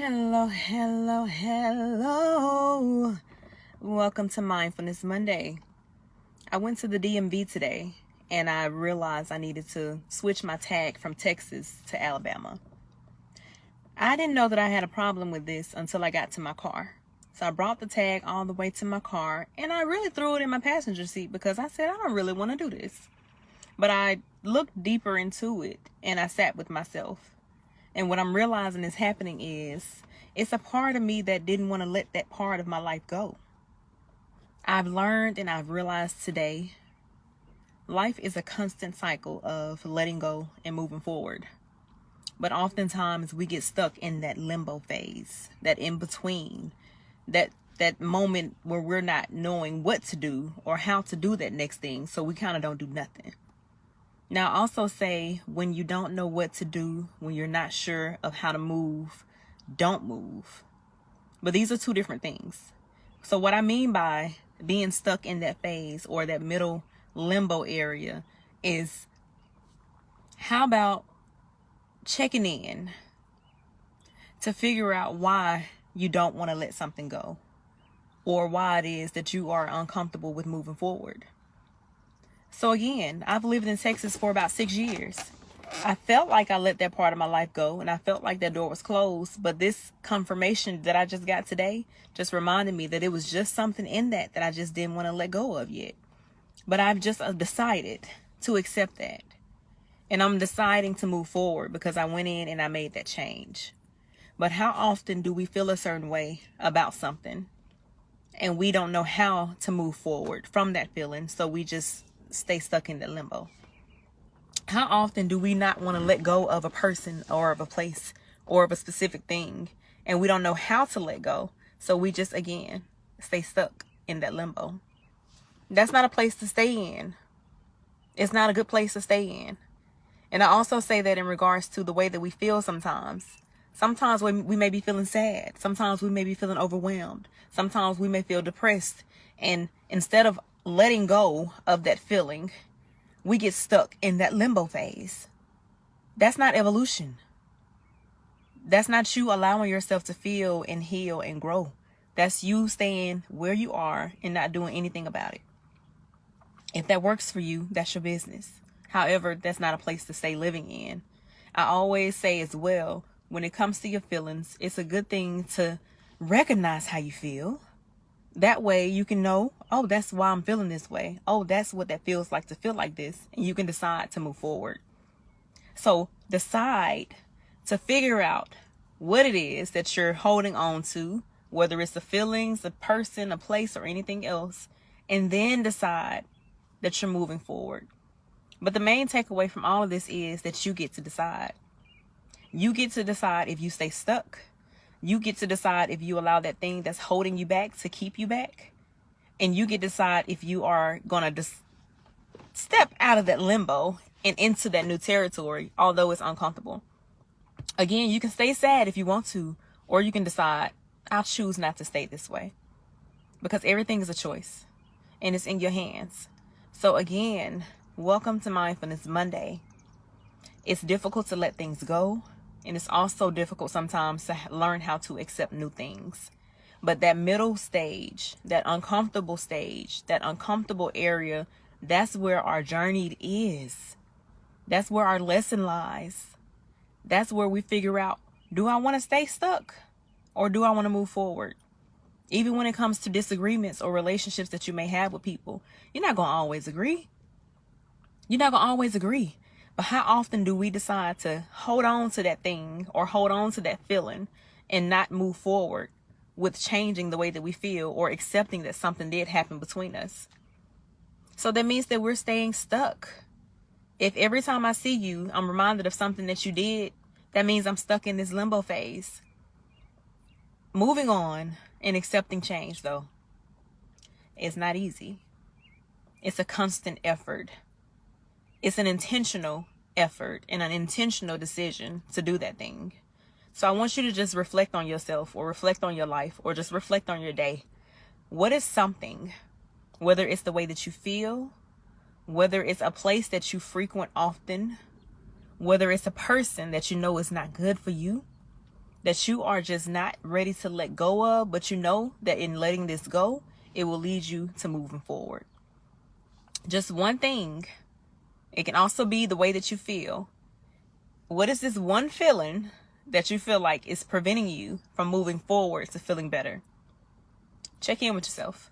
Hello, hello, hello. Welcome to Mindfulness Monday. I went to the DMV today and I realized I needed to switch my tag from Texas to Alabama. I didn't know that I had a problem with this until I got to my car. So I brought the tag all the way to my car and I really threw it in my passenger seat because I said, I don't really want to do this. But I looked deeper into it and I sat with myself. And what I'm realizing is happening is it's a part of me that didn't want to let that part of my life go. I've learned and I've realized today, life is a constant cycle of letting go and moving forward. But oftentimes we get stuck in that limbo phase, that in between, that moment where we're not knowing what to do or how to do that next thing. So we kind of don't do nothing. Now, I also say when you don't know what to do, when you're not sure of how to move, don't move. But these are two different things. So what I mean by being stuck in that phase or that middle limbo area is, how about checking in to figure out why you don't want to let something go or why it is that you are uncomfortable with moving forward. So again, I've lived in Texas for about 6 years. I felt like I let that part of my life go and I felt like that door was closed. But this confirmation that I just got today just reminded me that it was just something in that I just didn't want to let go of yet. But I've just decided to accept that. And I'm deciding to move forward because I went in and I made that change. But how often do we feel a certain way about something and we don't know how to move forward from that feeling? So we just stay stuck in the limbo. How often do we not want to let go of a person or of a place or of a specific thing and we don't know how to let go? So we just, again, stay stuck in that limbo. That's not a place to stay in. It's not a good place to stay in. And I also say that in regards to the way that we feel sometimes. Sometimes we may be feeling sad. Sometimes we may be feeling overwhelmed. Sometimes we may feel depressed. And instead of letting go of that feeling, we get stuck in that limbo phase. That's not evolution. That's not you allowing yourself to feel and heal and grow. That's you staying where you are and not doing anything about it. If that works for you, that's your business. However, that's not a place to stay living in. I always say as well, when it comes to your feelings, it's a good thing to recognize how you feel. That way you can know, oh, that's why I'm feeling this way. Oh, that's what that feels like to feel like this. And you can decide to move forward. So decide to figure out what it is that you're holding on to, whether it's the feelings, a person, a place, or anything else, and then decide that you're moving forward. But the main takeaway from all of this is that you get to decide. You get to decide if you stay stuck. You get to decide if you allow that thing that's holding you back to keep you back. And you get to decide if you are going to step out of that limbo and into that new territory, although it's uncomfortable. Again, you can stay sad if you want to, or you can decide, I'll choose not to stay this way. Because everything is a choice and it's in your hands. So again, welcome to Mindfulness Monday. It's difficult to let things go. And it's also difficult sometimes to learn how to accept new things. But that middle stage, that uncomfortable stage, that uncomfortable area, that's where our journey is. That's where our lesson lies. That's where we figure out, do I want to stay stuck or do I want to move forward? Even when it comes to disagreements or relationships that you may have with people, you're not going to always agree. You're not going to always agree. But how often do we decide to hold on to that thing or hold on to that feeling and not move forward with changing the way that we feel or accepting that something did happen between us? So that means that we're staying stuck. If every time I see you, I'm reminded of something that you did, that means I'm stuck in this limbo phase. Moving on and accepting change, though, is not easy. It's a constant effort. It's an intentional effort and an intentional decision to do that thing. So I want you to just reflect on yourself or reflect on your life or just reflect on your day. What is something, whether it's the way that you feel, whether it's a place that you frequent often, whether it's a person that you know is not good for you, that you are just not ready to let go of, but you know that in letting this go, it will lead you to moving forward. Just one thing. It can also be the way that you feel. What is this one feeling that you feel like is preventing you from moving forward to feeling better? Check in with yourself.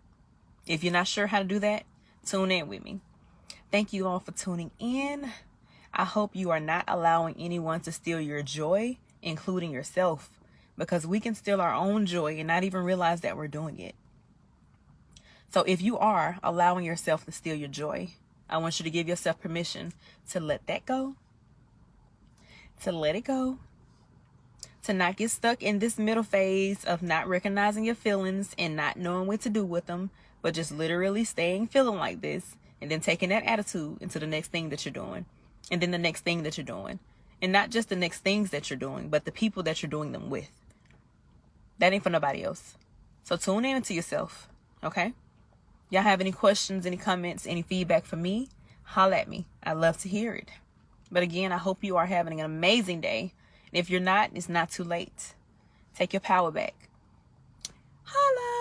If you're not sure how to do that, tune in with me. Thank you all for tuning in. I hope you are not allowing anyone to steal your joy, including yourself, because we can steal our own joy and not even realize that we're doing it. So if you are allowing yourself to steal your joy, I want you to give yourself permission to let that go, to let it go, to not get stuck in this middle phase of not recognizing your feelings and not knowing what to do with them, but just literally staying feeling like this and then taking that attitude into the next thing that you're doing, and then the next thing that you're doing. And not just the next things that you're doing, but the people that you're doing them with. That ain't for nobody else. So tune in to yourself, okay? Y'all have any questions, any comments, any feedback for me? Holla at me. I love to hear it. But again, I hope you are having an amazing day. And if you're not, it's not too late. Take your power back. Holla!